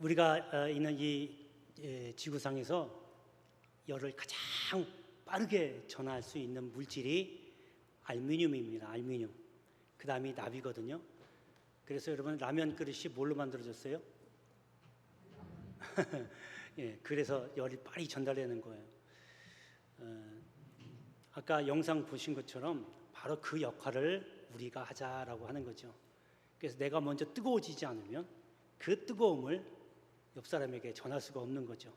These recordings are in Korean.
우리가 있는 이 지구상에서 열을 가장 빠르게 전할 수 있는 물질이 알루미늄입니다. 알루미늄. 그 다음이 납이거든요. 그래서 여러분, 라면 그릇이 뭘로 만들어졌어요? 예, 그래서 열이 빨리 전달되는 거예요. 아까 영상 보신 것처럼 바로 그 역할을 우리가 하자라고 하는 거죠. 그래서 내가 먼저 뜨거워지지 않으면 그 뜨거움을 옆 사람에게 전할 수가 없는 거죠.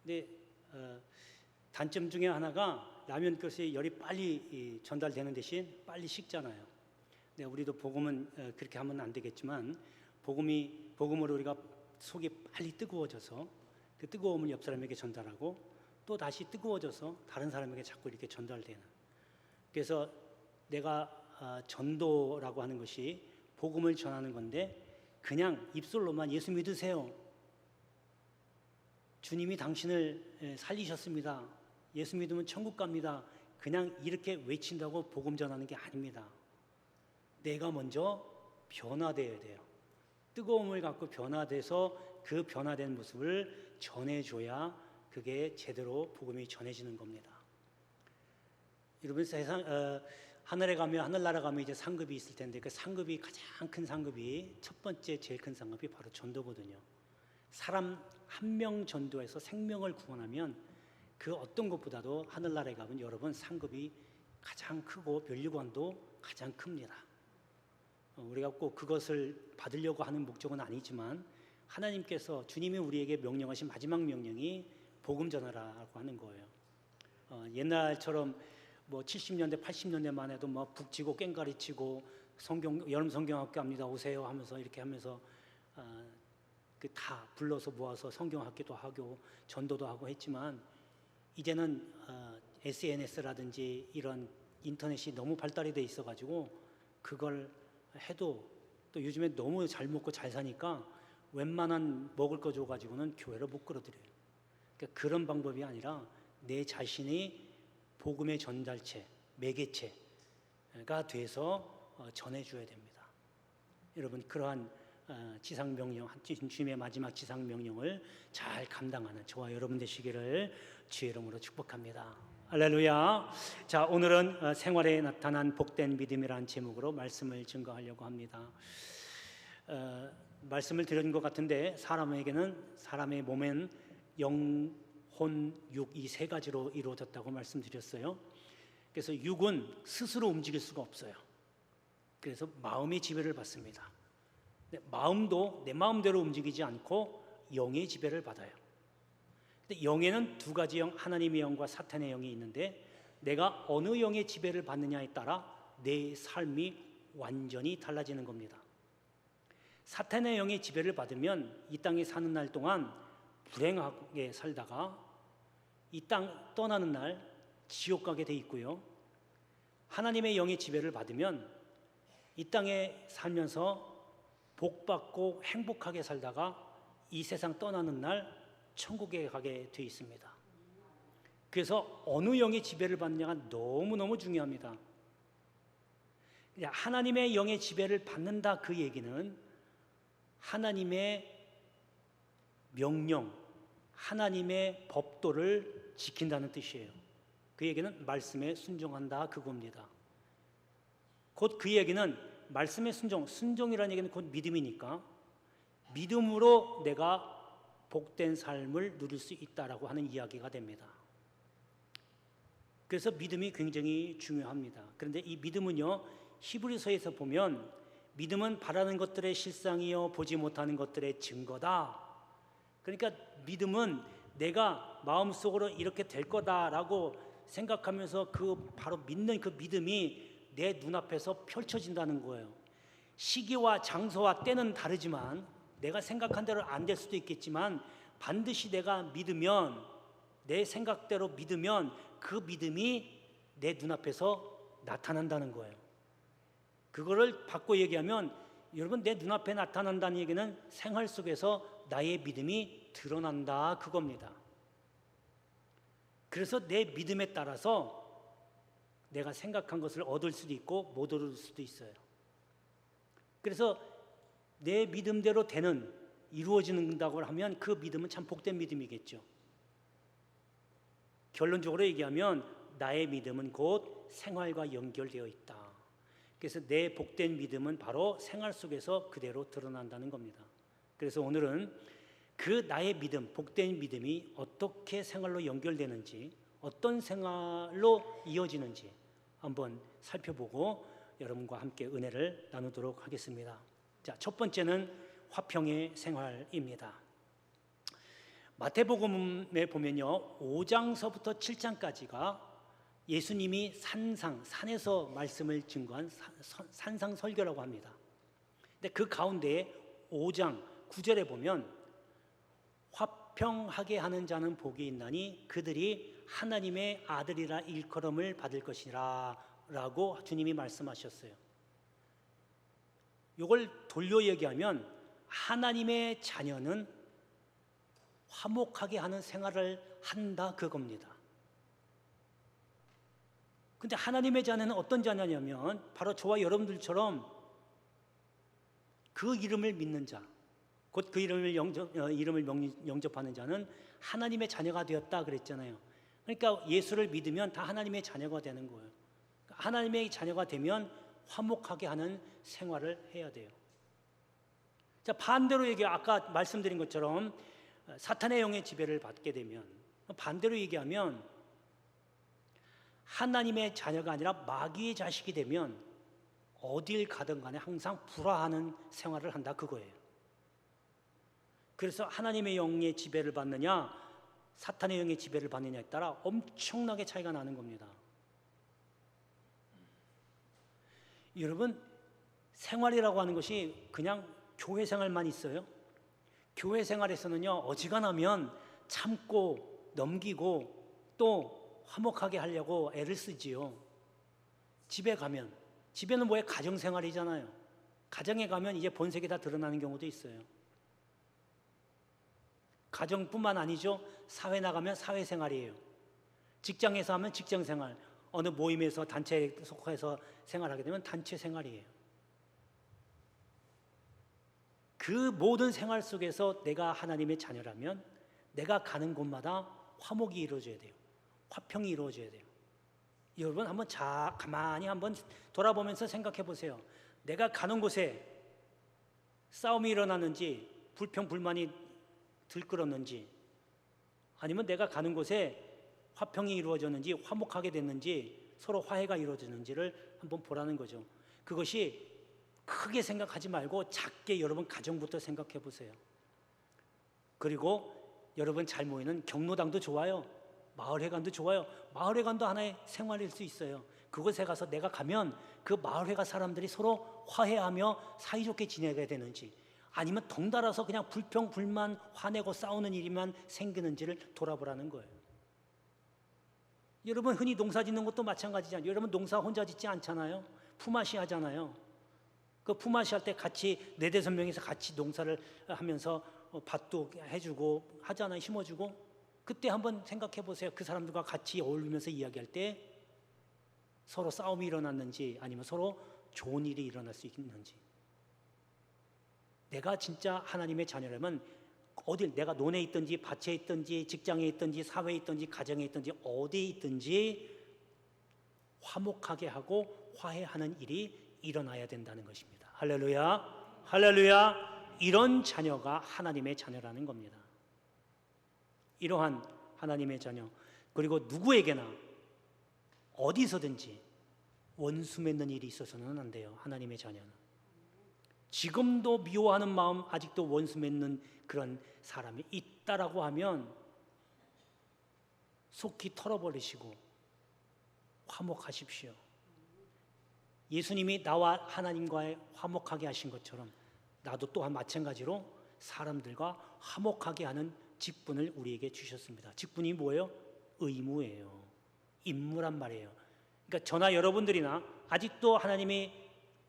근데 단점 중에 하나가 라면 그릇에 열이 빨리 전달되는 대신 빨리 식잖아요. 근데 우리도 복음은 그렇게 하면 안 되겠지만 복음으로 우리가 속이 빨리 뜨거워져서 그 뜨거움을 옆 사람에게 전달하고 또 다시 뜨거워져서 다른 사람에게 자꾸 이렇게 전달되는. 그래서 내가 전도라고 하는 것이 복음을 전하는 건데 그냥 입술로만 예수 믿으세요. 주님이 당신을 살리셨습니다. 예수 믿으면 천국 갑니다. 그냥 이렇게 외친다고 복음 전하는 게 아닙니다. 내가 먼저 변화되어야 돼요. 뜨거움을 갖고 변화돼서 그 변화된 모습을 전해줘야 그게 제대로 복음이 전해지는 겁니다. 여러분, 하늘에 가면, 하늘나라 가면 이제 상급이 있을 텐데 그 상급이, 가장 큰 상급이, 첫 번째 제일 큰 상급이 바로 전도거든요. 사람 한 명 전도해서 생명을 구원하면 그 어떤 것보다도 하늘나라에 가면 여러분 상급이 가장 크고 면류관도 가장 큽니다. 우리가 꼭 그것을 받으려고 하는 목적은 아니지만 하나님께서, 주님이 우리에게 명령하신 마지막 명령이 복음 전하라고 하는 거예요. 옛날처럼 뭐 70년대 80년대만 해도 뭐 북치고 꽹가리 치고 여름 성경학교 합니다 오세요 하면서 이렇게 하면서 다 불러서 모아서 성경학교도 하고 전도도 하고 했지만 이제는 SNS라든지 이런 인터넷이 너무 발달이 돼 있어가지고 그걸 해도 또 요즘에 너무 잘 먹고 잘 사니까 웬만한 먹을 거 줘가지고는 교회로 못 끌어들여요. 그러니까 그런 방법이 아니라 내 자신이 복음의 전달체, 매개체가 돼서 전해줘야 됩니다. 여러분, 그러한 지상명령, 주님의 마지막 지상명령을 잘 감당하는 저와 여러분 되시기를 주의 이름으로 축복합니다. 할렐루야. 자, 오늘은 생활에 나타난 복된 믿음이라는 제목으로 말씀을 증거하려고 합니다. 말씀을 드린 것 같은데 사람의 몸엔 영, 혼, 육, 이 세 가지로 이루어졌다고 말씀드렸어요. 그래서 육은 스스로 움직일 수가 없어요. 그래서 마음의 지배를 받습니다. 마음도 내 마음대로 움직이지 않고 영의 지배를 받아요. 근데 영에는 두 가지 영, 하나님의 영과 사탄의 영이 있는데 내가 어느 영의 지배를 받느냐에 따라 내 삶이 완전히 달라지는 겁니다. 사탄의 영의 지배를 받으면 이 땅에 사는 날 동안 불행하게 살다가 이 땅 떠나는 날 지옥 가게 돼 있고요. 하나님의 영의 지배를 받으면 이 땅에 살면서 복받고 행복하게 살다가 이 세상 떠나는 날 천국에 가게 돼 있습니다. 그래서 어느 영의 지배를 받느냐가 너무너무 중요합니다. 하나님의 영의 지배를 받는다, 그 얘기는 하나님의 명령, 하나님의 법도를 지킨다는 뜻이에요. 그 얘기는 말씀에 순종한다, 그겁니다. 곧 그 얘기는 말씀에 순종이라는 얘기는 곧 믿음이니까 믿음으로 내가 복된 삶을 누릴 수 있다라고 하는 이야기가 됩니다. 그래서 믿음이 굉장히 중요합니다. 그런데 이 믿음은요, 히브리서에서 보면 믿음은 바라는 것들의 실상이요 보지 못하는 것들의 증거다. 그러니까 믿음은 내가 마음속으로 이렇게 될 거다라고 생각하면서 바로 믿는 그 믿음이 내 눈앞에서 펼쳐진다는 거예요. 시기와 장소와 때는 다르지만 내가 생각한 대로 안 될 수도 있겠지만 반드시 내가 믿으면, 내 생각대로 믿으면 그 믿음이 내 눈앞에서 나타난다는 거예요. 그거를 바꿔 얘기하면 여러분, 내 눈앞에 나타난다는 얘기는 생활 속에서 나의 믿음이 드러난다, 그겁니다. 그래서 내 믿음에 따라서 내가 생각한 것을 얻을 수도 있고 못 얻을 수도 있어요. 그래서 내 믿음대로 되는 이루어진다고 하면 그 믿음은 참 복된 믿음이겠죠. 결론적으로 얘기하면 나의 믿음은 곧 생활과 연결되어 있다. 그래서 내 복된 믿음은 바로 생활 속에서 그대로 드러난다는 겁니다. 그래서 오늘은 그 나의 믿음, 복된 믿음이 어떻게 생활로 연결되는지, 어떤 생활로 이어지는지 한번 살펴보고 여러분과 함께 은혜를 나누도록 하겠습니다. 자, 첫 번째는 화평의 생활입니다. 마태복음에 보면요, 5장서부터 7장까지가 예수님이 산에서 말씀을 증거한 산상 설교라고 합니다. 근데 그 가운데 5장 9절에 보면 화평하게 하는 자는 복이 있나니 그들이 하나님의 아들이라 일컬음을 받을 것이라 라고 주님이 말씀하셨어요. 이걸 돌려 얘기하면 하나님의 자녀는 화목하게 하는 생활을 한다 그겁니다. 근데 하나님의 자녀는 어떤 자녀냐면 바로 저와 여러분들처럼 그 이름을 믿는 자, 곧 그 이름을 영접하는 자는 하나님의 자녀가 되었다 그랬잖아요. 그러니까 예수를 믿으면 다 하나님의 자녀가 되는 거예요. 하나님의 자녀가 되면 화목하게 하는 생활을 해야 돼요. 자, 반대로 아까 말씀드린 것처럼 사탄의 영의 지배를 받게 되면, 반대로 얘기하면 하나님의 자녀가 아니라 마귀의 자식이 되면 어딜 가든 간에 항상 불화하는 생활을 한다 그거예요. 그래서 하나님의 영의 지배를 받느냐 사탄의 영의 지배를 받느냐에 따라 엄청나게 차이가 나는 겁니다. 여러분, 생활이라고 하는 것이 그냥 교회 생활만 있어요? 교회 생활에서는요, 어지간하면 참고 넘기고 또 화목하게 하려고 애를 쓰지요. 집에 가면, 집에는 뭐예요? 가정생활이잖아요. 가정에 가면 이제 본색이 다 드러나는 경우도 있어요. 가정뿐만 아니죠. 사회 나가면 사회생활이에요. 직장에서 하면 직장생활, 어느 모임에서 단체에 속해서 생활하게 되면 단체생활이에요. 그 모든 생활 속에서 내가 하나님의 자녀라면 내가 가는 곳마다 화목이 이루어져야 돼요. 화평이 이루어져야 돼요. 여러분 한번 가만히 한번 돌아보면서 생각해 보세요. 내가 가는 곳에 싸움이 일어났는지 불평불만이 들끓었는지 아니면 내가 가는 곳에 화평이 이루어졌는지 화목하게 됐는지 서로 화해가 이루어졌는지를 한번 보라는 거죠. 그것이 크게 생각하지 말고 작게 여러분 가정부터 생각해 보세요. 그리고 여러분 잘 모이는 경로당도 좋아요. 마을회관도 좋아요. 마을회관도 하나의 생활일 수 있어요. 그곳에 가서 내가 가면 그 마을회관 사람들이 서로 화해하며 사이좋게 지내게 되는지 아니면 덩달아서 그냥 불평, 불만, 화내고 싸우는 일이만 생기는지를 돌아보라는 거예요. 여러분 흔히 농사 짓는 것도 마찬가지잖아요. 여러분 농사 혼자 짓지 않잖아요. 품앗이 하잖아요. 그 품앗이 할 때 같이 4-5명이서 같이 농사를 하면서 밭도 해주고 하잖아요. 심어주고. 그때 한번 생각해 보세요. 그 사람들과 같이 어울리면서 이야기할 때 서로 싸움이 일어났는지 아니면 서로 좋은 일이 일어날 수 있는지. 내가 진짜 하나님의 자녀라면 어딜 내가 논에 있든지 밭에 있든지 직장에 있든지 사회에 있든지 가정에 있든지 어디에 있든지 화목하게 하고 화해하는 일이 일어나야 된다는 것입니다. 할렐루야, 할렐루야. 이런 자녀가 하나님의 자녀라는 겁니다. 이러한 하나님의 자녀, 그리고 누구에게나 어디서든지 원수 맺는 일이 있어서는 안 돼요. 하나님의 자녀는 지금도 미워하는 마음, 아직도 원수 맺는 그런 사람이 있다라고 하면 속히 털어버리시고 화목하십시오. 예수님이 나와 하나님과의 화목하게 하신 것처럼 나도 또한 마찬가지로 사람들과 화목하게 하는 직분을 우리에게 주셨습니다. 직분이 뭐예요? 의무예요. 임무란 말이에요. 그러니까 저나 여러분들이나 아직도 하나님이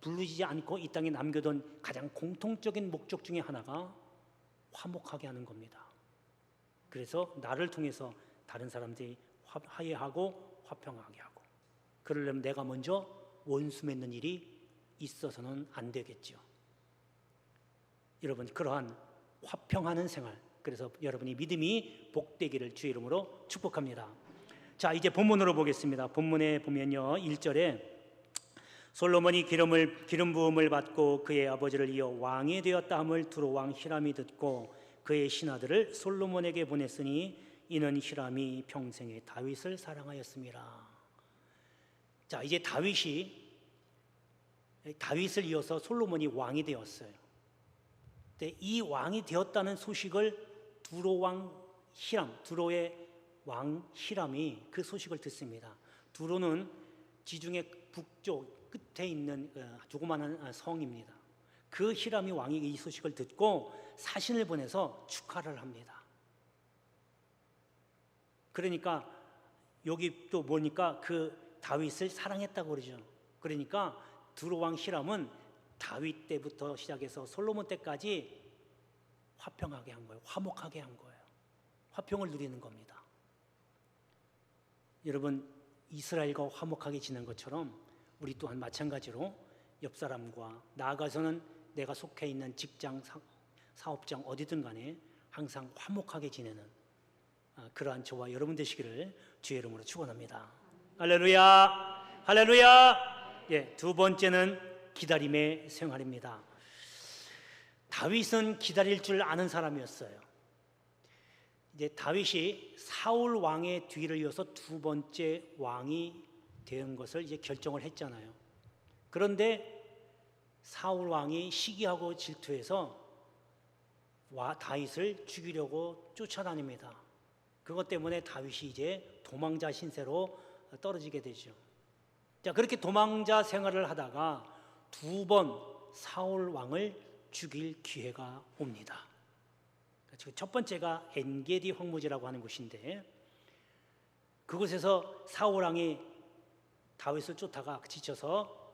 부르시지 않고 이 땅에 남겨둔 가장 공통적인 목적 중에 하나가 화목하게 하는 겁니다. 그래서 나를 통해서 다른 사람들이 화해하고 화평하게 하고, 그러려면 내가 먼저 원수 맺는 일이 있어서는 안 되겠죠. 여러분, 그러한 화평하는 생활. 그래서 여러분이 믿음이 복되기를 주의 이름으로 축복합니다. 자, 이제 본문으로 보겠습니다. 본문에 보면요, 1절에 솔로몬이 기름 부음을 받고 그의 아버지를 이어 왕이 되었다 함을 두로 왕 히람이 듣고 그의 신하들을 솔로몬에게 보냈으니 이는 히람이 평생에 다윗을 사랑하였습니다. 자, 이제 다윗을 이어서 솔로몬이 왕이 되었어요. 근데 이 왕이 되었다는 소식을 두로의 왕 히람이 그 소식을 듣습니다. 두로는 지중해 북쪽 끝에 있는 조그마한 성입니다. 그 히람이 왕이 이 소식을 듣고 사신을 보내서 축하를 합니다. 그러니까 여기 또 보니까 그 다윗을 사랑했다고 그러죠. 그러니까 두로 왕 히람은 다윗 때부터 시작해서 솔로몬 때까지 화평하게 한 거예요. 화목하게 한 거예요. 화평을 누리는 겁니다. 여러분, 이스라엘과 화목하게 지낸 것처럼 우리 또한 마찬가지로 옆 사람과 나아가서는 내가 속해 있는 직장, 사업장 어디든 간에 항상 화목하게 지내는 그러한 저와 여러분 되시기를 주의 이름으로 축원합니다. 할렐루야, 할렐루야. 예, 두 번째는 기다림의 생활입니다. 다윗은 기다릴 줄 아는 사람이었어요. 이제 다윗이 사울 왕의 뒤를 이어서 두 번째 왕이 된 것을 이제 결정을 했잖아요. 그런데 사울 왕이 시기하고 질투해서 다윗을 죽이려고 쫓아다닙니다. 그것 때문에 다윗이 이제 도망자 신세로 떨어지게 되죠. 자, 그렇게 도망자 생활을 하다가 두 번 사울 왕을 죽일 기회가 옵니다. 첫 번째가 엔게디 황무지라고 하는 곳인데, 그곳에서 사울 왕이 다윗을 쫓다가 지쳐서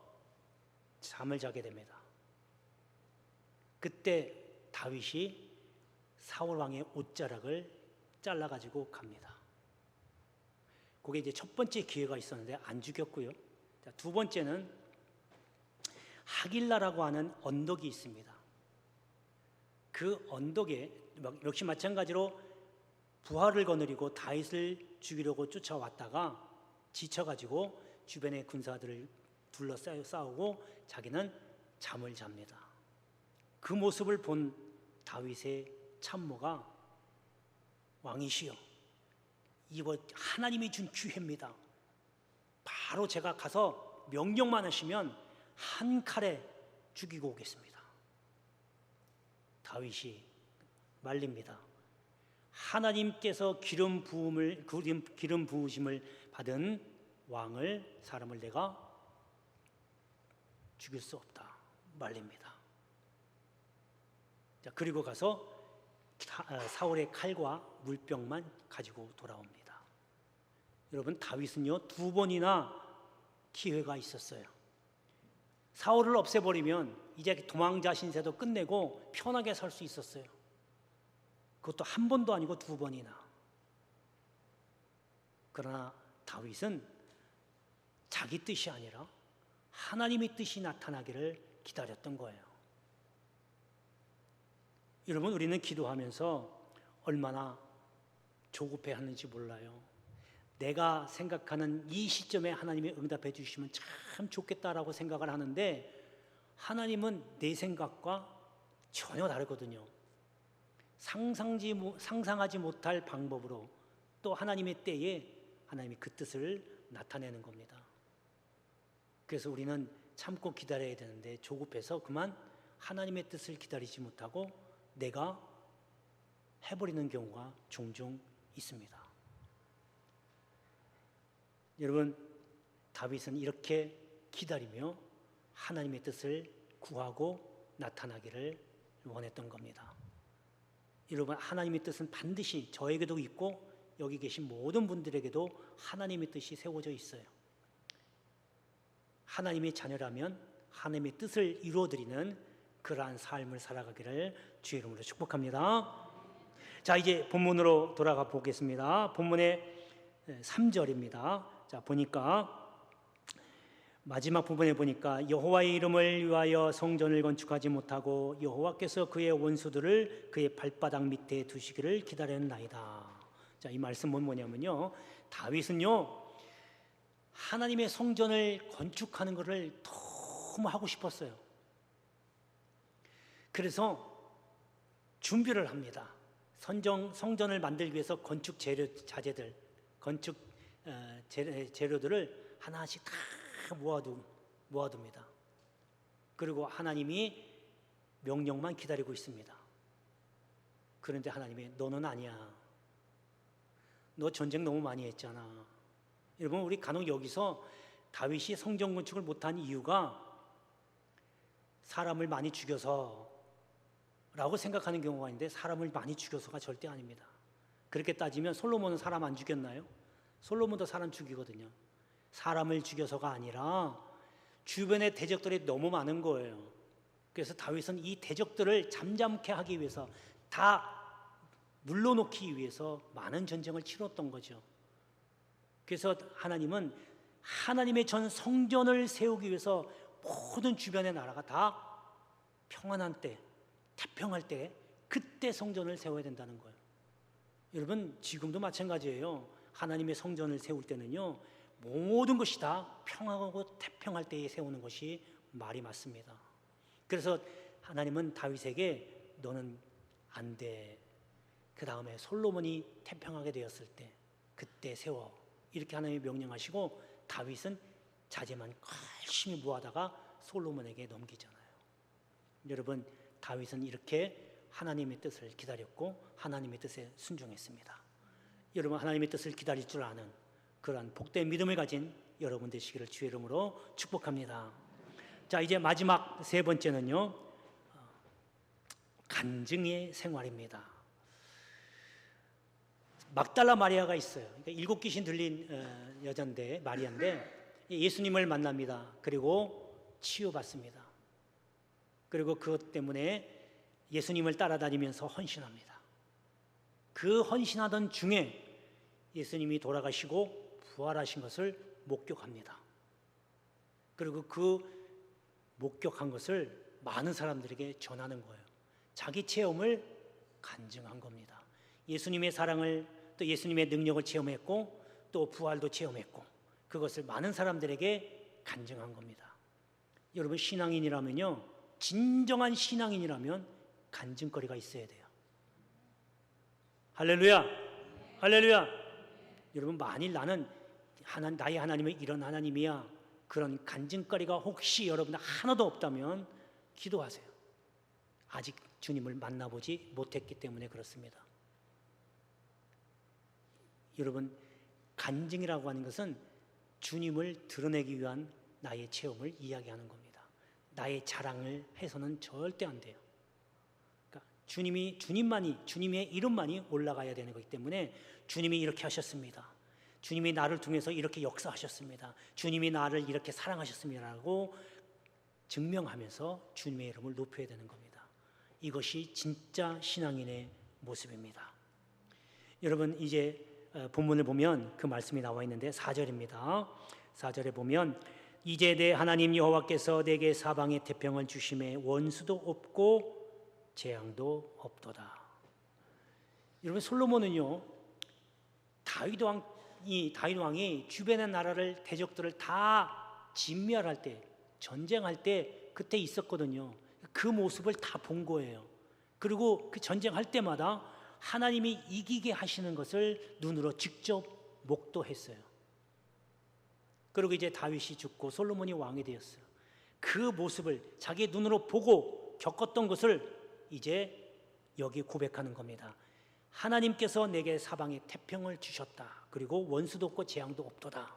잠을 자게 됩니다. 그때 다윗이 사울 왕의 옷자락을 잘라가지고 갑니다. 그게 이제 첫 번째 기회가 있었는데 안 죽였고요. 자, 두 번째는 하길라라고 하는 언덕이 있습니다. 그 언덕에 역시 마찬가지로 부하를 거느리고 다윗을 죽이려고 쫓아왔다가 지쳐가지고 주변의 군사들을 둘러싸고 싸우고 자기는 잠을 잡니다. 그 모습을 본 다윗의 참모가 왕이시여, 이거 하나님이 준 기회입니다. 바로 제가 가서 명령만 하시면 한 칼에 죽이고 오겠습니다. 다윗이 말립니다. 하나님께서 기름 부으심을 받은 사람을 내가 죽일 수 없다 말립니다. 자, 그리고 가서 사울의 칼과 물병만 가지고 돌아옵니다. 여러분, 다윗은요 두 번이나 기회가 있었어요. 사울을 없애버리면 이제 도망자 신세도 끝내고 편하게 살 수 있었어요. 그것도 한 번도 아니고 두 번이나. 그러나 다윗은 자기 뜻이 아니라 하나님의 뜻이 나타나기를 기다렸던 거예요. 여러분, 우리는 기도하면서 얼마나 조급해하는지 몰라요. 내가 생각하는 이 시점에 하나님이 응답해 주시면 참 좋겠다라고 생각을 하는데 하나님은 내 생각과 전혀 다르거든요. 상상하지 못할 방법으로 또 하나님의 때에 하나님이 그 뜻을 나타내는 겁니다. 그래서 우리는 참고 기다려야 되는데 조급해서 그만 하나님의 뜻을 기다리지 못하고 내가 해버리는 경우가 종종 있습니다. 여러분, 다윗은 이렇게 기다리며 하나님의 뜻을 구하고 나타나기를 원했던 겁니다. 여러분, 하나님의 뜻은 반드시 저에게도 있고 여기 계신 모든 분들에게도 하나님의 뜻이 세워져 있어요. 하나님의 자녀라면 하나님의 뜻을 이루어드리는 그러한 삶을 살아가기를 주의 이름으로 축복합니다. 자, 이제 본문으로 돌아가 보겠습니다. 본문의 3절입니다. 자, 보니까 마지막 부분에 보니까 여호와의 이름을 위하여 성전을 건축하지 못하고 여호와께서 그의 원수들을 그의 발바닥 밑에 두시기를 기다렸나이다. 자, 이 말씀은 뭐냐면요, 다윗은요 하나님의 성전을 건축하는 것을 너무 하고 싶었어요. 그래서 준비를 합니다. 성전을 만들기 위해서 건축 자재들, 건축 재료들을 하나씩 다 모아둡니다. 그리고 하나님이 명령만 기다리고 있습니다. 그런데 하나님이 너는 아니야. 너 전쟁 너무 많이 했잖아. 여러분, 우리 간혹 여기서 다윗이 성전 건축을 못한 이유가 사람을 많이 죽여서 라고 생각하는 경우가 있는데, 사람을 많이 죽여서가 절대 아닙니다. 그렇게 따지면 솔로몬은 사람 안 죽였나요? 솔로몬도 사람 죽이거든요. 사람을 죽여서가 아니라 주변의 대적들이 너무 많은 거예요. 그래서 다윗은 이 대적들을 잠잠케 하기 위해서, 다 물러놓기 위해서 많은 전쟁을 치렀던 거죠. 그래서 하나님은 하나님의 전 성전을 세우기 위해서 모든 주변의 나라가 다 평안한 때, 태평할 때, 그때 성전을 세워야 된다는 거예요. 여러분, 지금도 마찬가지예요. 하나님의 성전을 세울 때는요, 모든 것이 다 평안하고 태평할 때에 세우는 것이 말이 맞습니다. 그래서 하나님은 다윗에게 너는 안 돼. 그 다음에 솔로몬이 태평하게 되었을 때 그때 세워. 이렇게 하나님이 명령하시고 다윗은 자재만 열심히 모아다가 솔로몬에게 넘기잖아요. 여러분, 다윗은 이렇게 하나님의 뜻을 기다렸고 하나님의 뜻에 순종했습니다. 여러분, 하나님의 뜻을 기다릴 줄 아는 그러한 복된 믿음을 가진 여러분 되시기를 주의 이름으로 축복합니다. 자, 이제 마지막 세 번째는요, 간증의 생활입니다. 막달라 마리아가 있어요. 그러니까 7 귀신 들린 여자인데, 마리아인데, 예수님을 만납니다. 그리고 치유받습니다. 그리고 그것 때문에 예수님을 따라다니면서 헌신합니다. 그 헌신하던 중에 예수님이 돌아가시고 부활하신 것을 목격합니다. 그리고 그 목격한 것을 많은 사람들에게 전하는 거예요. 자기 체험을 간증한 겁니다. 예수님의 사랑을, 또 예수님의 능력을 체험했고, 또 부활도 체험했고, 그것을 많은 사람들에게 간증한 겁니다. 여러분, 신앙인이라면요, 진정한 신앙인이라면 간증거리가 있어야 돼요. 할렐루야, 할렐루야. 여러분, 만일 나는 나의 하나님은 이런 하나님이야, 그런 간증거리가 혹시 여러분 하나도 없다면 기도하세요. 아직 주님을 만나보지 못했기 때문에 그렇습니다. 여러분, 간증이라고 하는 것은 주님을 드러내기 위한 나의 체험을 이야기하는 겁니다. 나의 자랑을 해서는 절대 안 돼요. 그러니까 주님의 이름만이 올라가야 되는 거기 때문에, 주님이 이렇게 하셨습니다, 주님이 나를 통해서 이렇게 역사하셨습니다, 주님이 나를 이렇게 사랑하셨습니다라고 증명하면서 주님의 이름을 높여야 되는 겁니다. 이것이 진짜 신앙인의 모습입니다. 여러분, 이제 본문을 보면 그 말씀이 나와 있는데 4절입니다. 4절에 보면 이제 내 하나님 여호와께서 내게 사방의 태평을 주심에 원수도 없고 재앙도 없도다. 여러분, 솔로몬은요, 다윗 왕이 주변의 나라를, 대적들을 다 진멸할 때, 전쟁할 때 그때 있었거든요. 그 모습을 다 본 거예요. 그리고 그 전쟁할 때마다 하나님이 이기게 하시는 것을 눈으로 직접 목도했어요. 그리고 이제 다윗이 죽고 솔로몬이 왕이 되었어요. 그 모습을 자기 눈으로 보고 겪었던 것을 이제 여기 고백하는 겁니다. 하나님께서 내게 사방에 태평을 주셨다. 그리고 원수도 없고 재앙도 없도다.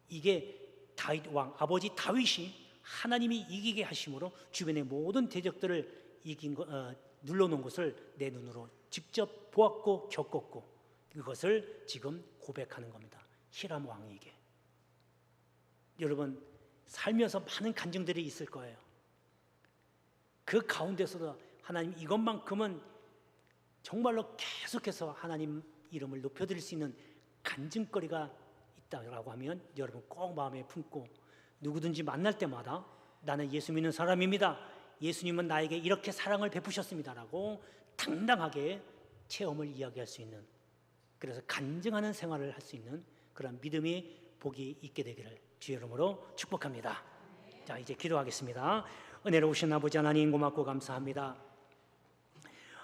이게 다윗 왕, 아버지 다윗이 하나님이 이기게 하심으로 주변의 모든 대적들을 눌러놓은 것을 내 눈으로 직접 보았고 겪었고, 그것을 지금 고백하는 겁니다. 히람 왕에게. 여러분, 살면서 많은 간증들이 있을 거예요. 그 가운데서도 하나님, 이것만큼은 정말로 계속해서 하나님 이름을 높여드릴 수 있는 간증거리가 있다고 하면 여러분 꼭 마음에 품고 누구든지 만날 때마다 나는 예수 믿는 사람입니다. 예수님은 나에게 이렇게 사랑을 베푸셨습니다라고 당당하게 체험을 이야기할 수 있는, 그래서 간증하는 생활을 할 수 있는 그런 믿음의 복이 있게 되기를 주의 이름으로 축복합니다. 자, 이제 기도하겠습니다. 은혜로우신 아버지 하나님 고맙고 감사합니다.